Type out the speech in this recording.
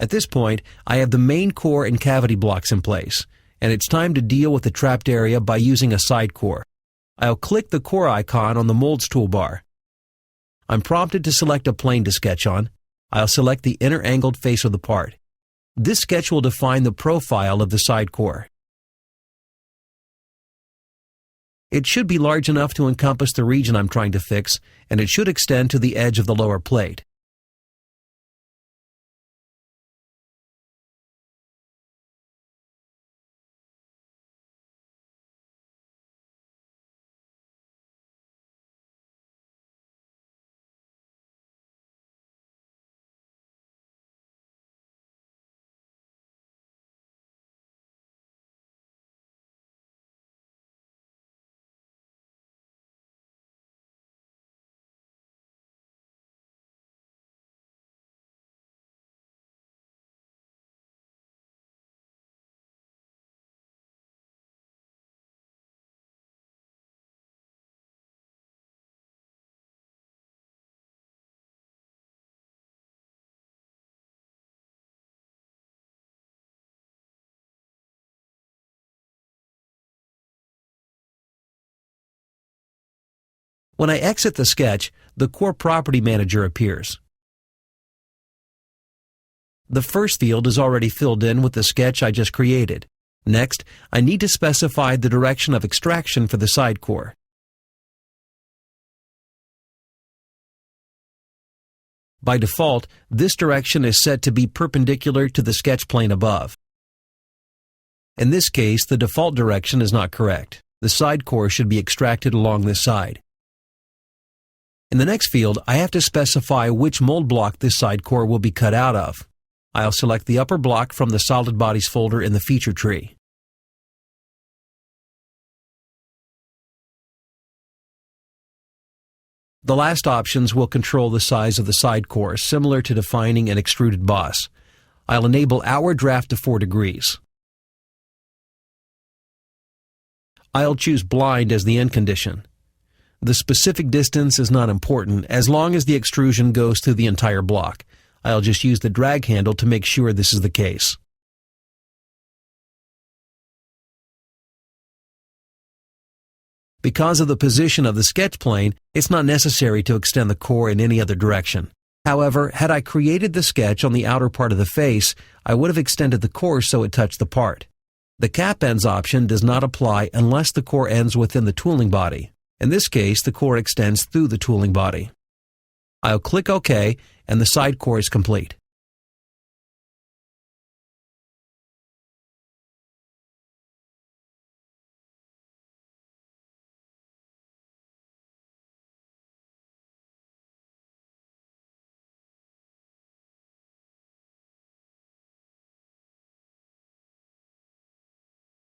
At this point, I have the main core and cavity blocks in place, and it's time to deal with the trapped area by using a side core. I'll click the core icon on the Molds toolbar. I'm prompted to select a plane to sketch on. I'll select the inner angled face of the part. This sketch will define the profile of the side core. It should be large enough to encompass the region I'm trying to fix, and it should extend to the edge of the lower plate. When I exit the sketch, the Core Property Manager appears. The first field is already filled in with the sketch I just created. Next, I need to specify the direction of extraction for the side core. By default, this direction is set to be perpendicular to the sketch plane above. In this case, the default direction is not correct. The side core should be extracted along this side. In the next field, I have to specify which mold block this side core will be cut out of. I'll select the upper block from the Solid Bodies folder in the feature tree. The last options will control the size of the side core, similar to defining an extruded boss. I'll enable outward draft to 4 degrees. I'll choose blind as the end condition. The specific distance is not important as long as the extrusion goes through the entire block. I'll just use the drag handle to make sure this is the case. Because of the position of the sketch plane, it's not necessary to extend the core in any other direction. However, had I created the sketch on the outer part of the face, I would have extended the core so it touched the part. The cap ends option does not apply unless the core ends within the tooling body. In this case, the core extends through the tooling body. I'll click OK, and the side core is complete.